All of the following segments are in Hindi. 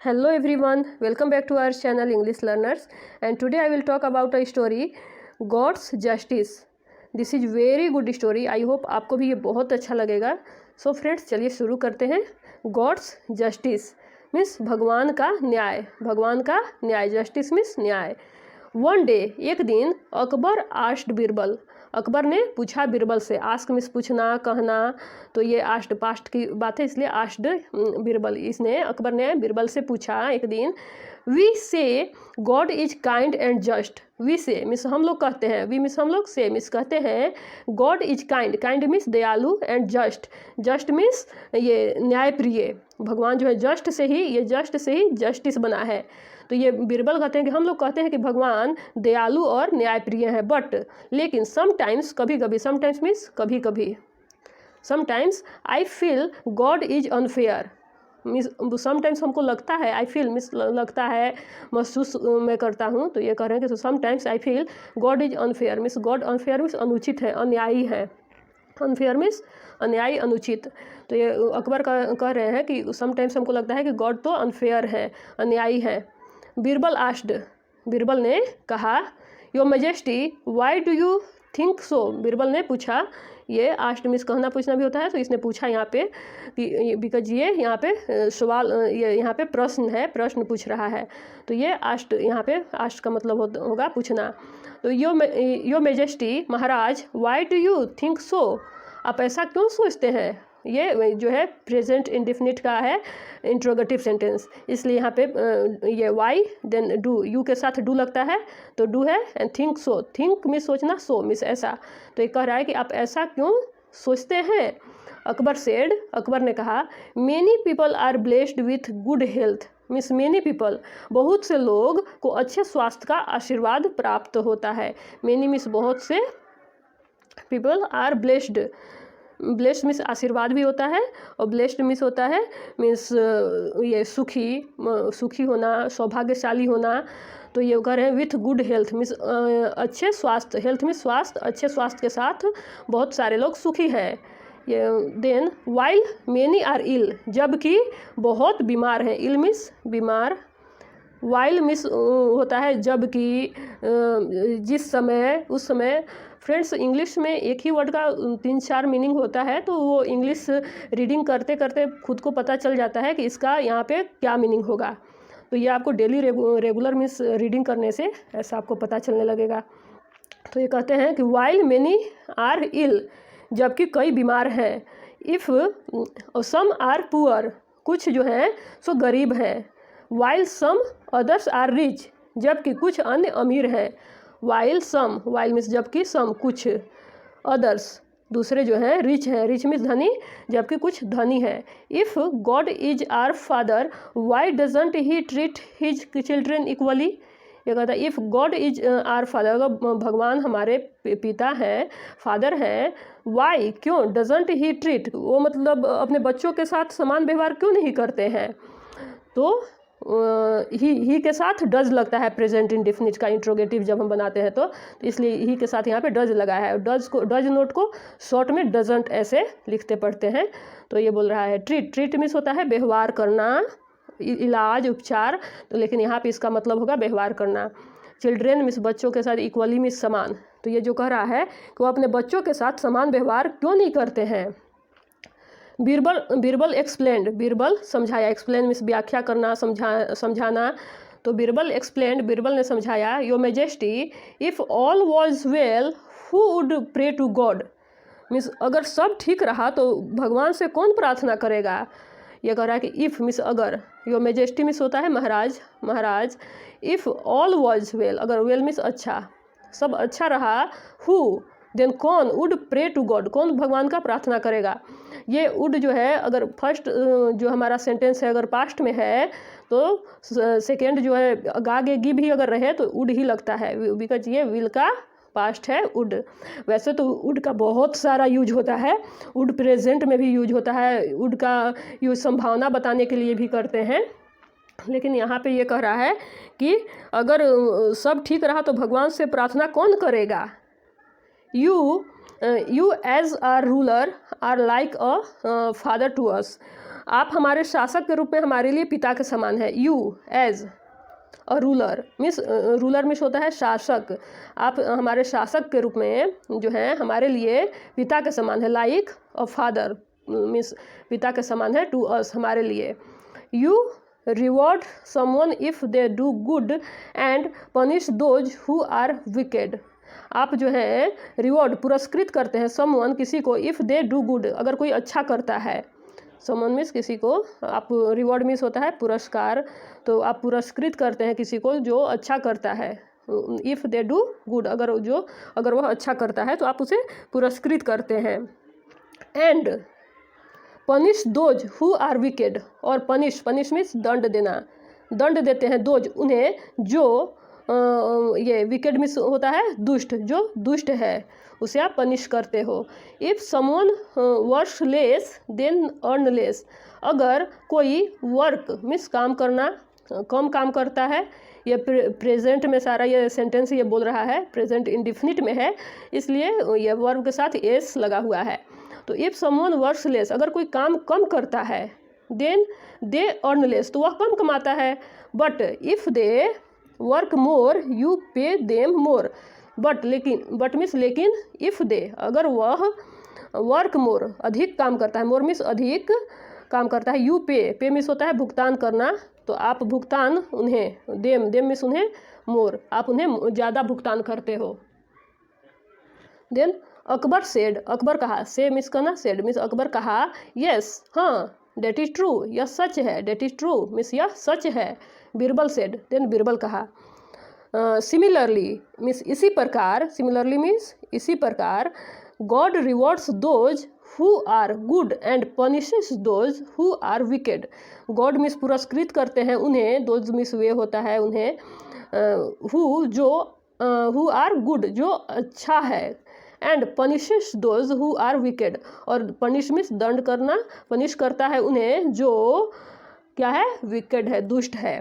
Hello everyone, welcome back to our channel English Learners, and today I will talk about a story God's Justice. This is very good story. I hope आपको भी ये बहुत अच्छा लगेगा. So friends, चलिए शुरू करते हैं. God's Justice मीन्स भगवान का न्याय. भगवान का न्याय, जस्टिस मीन्स न्याय. वन डे, एक दिन, अकबर आस्क्ड बीरबल. अकबर ने पूछा बीरबल से. आस्क मीन्स पूछना, कहना, तो ये आस्क्ड पास्ट की बात है, इसलिए आस्क्ड बीरबल. इसने अकबर ने बीरबल से पूछा एक दिन. We say God is kind and just. We say means हम लोग कहते हैं, वी मीन्स हम लोग, से मीन्स कहते हैं. God is kind, kind means दयालु, एंड जस्ट, जस्ट मीन्स ये न्यायप्रिय. भगवान जो है जस्ट से ही, ये जस्ट से ही जस्टिस बना है. तो ये बीरबल कहते हैं कि हम लोग कहते हैं कि भगवान दयालु और न्यायप्रिय हैं, बट लेकिन समटाइम्स, कभी कभी, समटाइम्स मीन्स कभी कभी, sometimes I feel God is unfair. Means sometimes हमको लगता है, आई फील मीन्स लगता है, महसूस मैं करता हूँ. तो ये कह रहे हैं कि sometimes I feel God is unfair. Means God unfair means अनुचित है, अन्यायी है. अनफेयर मीन्स अन्यायी, अनुचित. तो ये अकबर कह रहे हैं कि समटाइम्स हमको लगता है कि गॉड तो अनफेयर है, अन्यायी है. बीरबल आस्क्ड, बीरबल ने कहा. Your majesty why do you think so. Birbal ने पूछा. ये आस्क्ड मीन्स कहना, पूछना भी होता है, तो इसने पूछा यहाँ पे कि बिकॉज ये यहाँ पे सवाल, ये यहाँ पे प्रश्न है, प्रश्न पूछ रहा है. तो ये आस्क्ड, यहाँ पे आस्क्ड का मतलब होगा पूछना. तो your majesty, Maharaj, why do you think so. आप ऐसा क्यों सोचते हैं. ये जो है प्रेजेंट इंडेफिनिट का है, इंट्रोगेटिव सेंटेंस, इसलिए यहाँ पे ये वाई देन डू, यू के साथ डू लगता है, तो डू है, and think so, think miss सोचना, सो मिस ऐसा. तो ये कह रहा है कि आप ऐसा क्यों सोचते हैं. अकबर सेड, अकबर ने कहा. Many people are blessed with good health. Means many people, बहुत से लोग को अच्छे स्वास्थ्य का आशीर्वाद प्राप्त होता है. मेनी मीन्स बहुत से, people are blessed, blessed means आशीर्वाद भी होता है, और ब्लेस्ड मीन्स होता है मीन्स ये सुखी, सुखी होना, सौभाग्यशाली होना. तो ये कह रहे हैं विथ गुड हेल्थ मीन्स अच्छे स्वास्थ्य, हेल्थ मीन्स स्वास्थ्य, अच्छे स्वास्थ्य के साथ बहुत सारे लोग सुखी हैं. ये then while many are ill, जबकि बहुत बीमार हैं. इल मीन्स बीमार, वाइल मिस होता है जबकि, जिस समय, उस समय. फ्रेंड्स, इंग्लिश में एक ही वर्ड का 3-4 मीनिंग होता है, तो वो इंग्लिश रीडिंग करते करते खुद को पता चल जाता है कि इसका यहाँ पे क्या मीनिंग होगा. तो ये आपको डेली रेगुलर मीन्स रीडिंग करने से ऐसा आपको पता चलने लगेगा. तो ये कहते हैं कि वाइल मेनी आर इल, जबकि कई बीमार हैं. इफ़ सम आर पुअर, कुछ जो है सो गरीब हैं. While some others are rich, जबकि कुछ अन्य अमीर हैं. वाइल सम, वाइल मीन्स जबकि, सम कुछ, अदर्स दूसरे जो हैं रिच हैं, रिच मीन्स धनी, जबकि कुछ धनी है. If God is our father why doesn't he treat his children equally. ये कहता है if God is our father, अगर भगवान हमारे पिता हैं, फादर हैं, वाई क्यों, डजंट ही ट्रीट, वो मतलब अपने बच्चों के साथ समान व्यवहार क्यों नहीं करते हैं. तो ही के साथ डज लगता है प्रेजेंट इंडेफिनिट का इंट्रोगेटिव जब हम बनाते हैं, तो इसलिए ही के साथ यहाँ पे डज लगा है. डज को, डज नोट को शॉर्ट में डजंट ऐसे लिखते पढ़ते हैं. तो ये बोल रहा है ट्रीट, ट्रीट मीन्स होता है व्यवहार करना, इलाज, उपचार. तो लेकिन यहाँ पे इसका मतलब होगा व्यवहार करना. चिल्ड्रेन मीन्स बच्चों के साथ, इक्वली मीन्स समान. तो ये जो कह रहा है कि वो अपने बच्चों के साथ समान व्यवहार क्यों नहीं करते हैं. बीरबल एक्सप्लेन्ड, बीरबल समझाया. एक्सप्लेन मीन्स व्याख्या करना, समझाना. तो बीरबल एक्सप्लेन्ड, बीरबल ने समझाया. Your majesty, if all was well who would pray to God. Means अगर सब ठीक रहा तो भगवान से कौन प्रार्थना करेगा. ये कह रहा है कि इफ़ मीन्स अगर, योर मेजेस्टी मीन्स होता है महाराज, महाराज. इफ़ ऑल वॉज वेल, अगर वेल मीन्स अच्छा, सब अच्छा रहा. हु देन कौन, वुड प्रे टू गॉड, कौन भगवान का प्रार्थना करेगा. ये वुड जो है, अगर फर्स्ट जो हमारा सेंटेंस है अगर पास्ट में है, तो सेकेंड जो है आगे गी भी अगर रहे तो वुड ही लगता है, बिकॉज ये विल का पास्ट है वुड. वैसे तो वुड का बहुत सारा यूज होता है, वुड प्रेजेंट में भी यूज होता है, वुड का यूज संभावना बताने के लिए भी करते हैं. लेकिन यहाँ पे ये कह रहा है कि अगर सब ठीक रहा तो भगवान से प्रार्थना कौन करेगा. You as our ruler are like a father to us. आप हमारे शासक के रूप में हमारे लिए पिता के समान है। You as a ruler means ruler means होता है शासक। आप हमारे शासक के रूप में जो है हमारे लिए पिता के समान है। लाइक अ फादर मीन्स पिता के समान है टू अस हमारे लिए। You reward someone if they do good and punish those who are wicked. आप जो है रिवॉर्ड पुरस्कृत करते हैं समवन किसी को, इफ़ दे डू गुड अगर कोई अच्छा करता है। समवन मीन्स किसी को, आप रिवॉर्ड मीन्स होता है पुरस्कार, तो आप पुरस्कृत करते हैं किसी को जो अच्छा करता है। इफ़ दे डू गुड अगर वह अच्छा करता है तो आप उसे पुरस्कृत करते हैं। And punish those who are wicked, और पनिश मीन्स दंड देना, दंड देते हैं दोज उन्हें जो ये विकेड मीन्स होता है दुष्ट, जो दुष्ट है उसे आप पनिश करते हो। If someone works less than earn less, अगर कोई वर्क मीन्स काम करना कम काम करता है। ये प्रेजेंट में सारा ये सेंटेंस ये बोल रहा है, प्रेजेंट इंडिफिनिट में है, इसलिए ये वर्ब के साथ एस लगा हुआ है। तो इफ़ समवन वर्क्स लेस, अगर कोई काम कम करता है, देन दे अर्न लेस, तो वह कम कमाता है। But if they work more you pay them more, but means लेकिन, इफ़ दे अगर वह वर्क मोर अधिक काम करता है, मोर मीन्स अधिक काम करता है, यू पे मीन्स होता है भुगतान करना, तो आप भुगतान उन्हें, देम मीन्स उन्हें, मोर आप उन्हें ज़्यादा भुगतान करते हो। देन अकबर सेड, अकबर कहा, से मीन्स करना, सेड मीन्स अकबर कहा, यस हाँ, डेट इज़ ट्रू, यह सच है, डेट इज़ ट्रू मीन्स यह सच है। बीरबल सेड, देन बीरबल कहा। सिमिलरली मीन्स इसी प्रकार, सिमिलरली मीन्स इसी प्रकार, God rewards those who are good and punishes those who are wicked. God means पुरस्कृत करते हैं उन्हें, दोज मीन्स वे होता है उन्हें, हु आर गुड जो अच्छा है, and punishes those who are wicked, और पनिश मीन्स दंड करना, पनिश करता है उन्हें जो क्या है, विकेड है, दुष्ट है।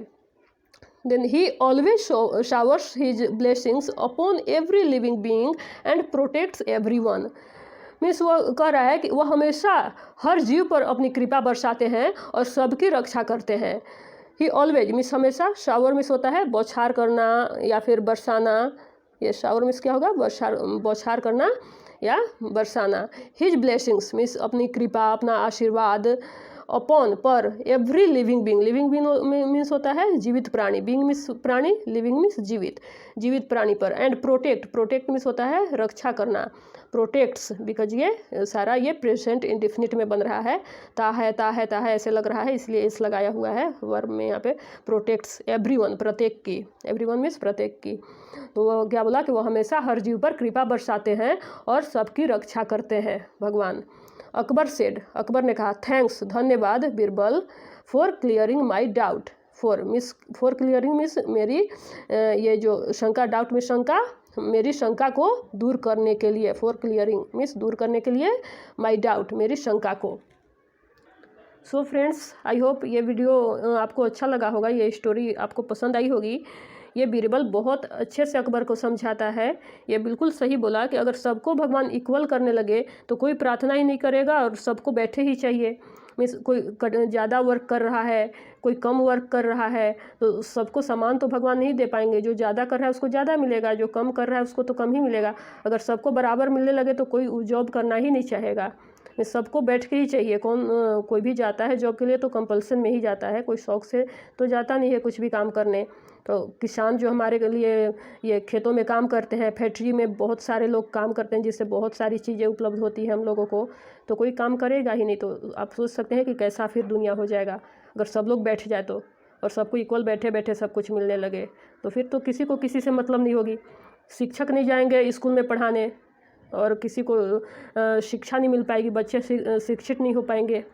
Then he always showers his blessings upon every living being and protects everyone. Means वह कह रहा है कि वह हमेशा हर जीव पर अपनी कृपा बरसाते हैं और सबकी रक्षा करते हैं। ही ऑलवेज मीन्स हमेशा, शावर मीन्स होता है बौछार करना या फिर बरसाना, ये शावर मीन्स क्या होगा, बौछार करना या बरसाना। हिज ब्लेसिंग्स मीन्स अपनी कृपा, अपना आशीर्वाद, अपॉन पर every living being, living being means होता है जीवित प्राणी, बींग मीन्स प्राणी, लिविंग मीन्स जीवित प्राणी पर। एंड प्रोटेक्ट मीन्स होता है रक्षा करना, प्रोटेक्ट्स, बिकॉज ये सारा ये प्रेजेंट इंडिफिनिट में बन रहा है, ता है ऐसे लग रहा है, इसलिए इस लगाया हुआ है वर्ब में यहाँ पे। प्रोटेक्ट्स एवरीवन, प्रत्येक की, एवरीवन मीन्स प्रत्येक की। तो वह क्या बोला कि वह हमेशा हर जीव पर कृपा बरसाते हैं और सबकी रक्षा करते हैं भगवान। अकबर सेड, अकबर ने कहा, थैंक्स धन्यवाद Birbal, for clearing my doubt. For clearing means मेरी ये जो शंका, डाउट में शंका, मेरी शंका को दूर करने के लिए, फॉर क्लियरिंग मीन्स दूर करने के लिए, माई डाउट मेरी शंका को। सो फ्रेंड्स, आई होप ये वीडियो आपको अच्छा लगा होगा, ये स्टोरी आपको पसंद आई होगी। ये बीरबल बहुत अच्छे से अकबर को समझाता है। ये बिल्कुल सही बोला कि अगर सबको भगवान इक्वल करने लगे तो कोई प्रार्थना ही नहीं करेगा और सबको बैठे ही चाहिए। मीन्स कोई ज़्यादा वर्क कर रहा है, कोई कम वर्क कर रहा है, तो सबको समान तो भगवान नहीं दे पाएंगे। जो ज़्यादा कर रहा है उसको ज़्यादा मिलेगा, जो कम कर रहा है उसको तो कम ही मिलेगा। अगर सबको बराबर मिलने लगे तो कोई जॉब करना ही नहीं चाहेगा। सबको बैठ के ही चाहिए। कोई भी जाता है जॉब के लिए तो कंपल्सन में ही जाता है, कोई शौक से तो जाता नहीं है कुछ भी काम करने। तो किसान जो हमारे लिए ये खेतों में काम करते हैं, फैक्ट्री में बहुत सारे लोग काम करते हैं जिससे बहुत सारी चीज़ें उपलब्ध होती हैं हम लोगों को, तो कोई काम करेगा ही नहीं। तो आप सोच सकते हैं कि कैसा फिर दुनिया हो जाएगा अगर सब लोग बैठ जाए तो, और सबको इक्वल बैठे बैठे सब कुछ मिलने लगे तो फिर तो किसी को किसी से मतलब नहीं होगी। शिक्षक नहीं जाएंगे स्कूल में पढ़ाने और किसी को शिक्षा नहीं मिल पाएगी, बच्चे शिक्षित नहीं हो पाएंगे।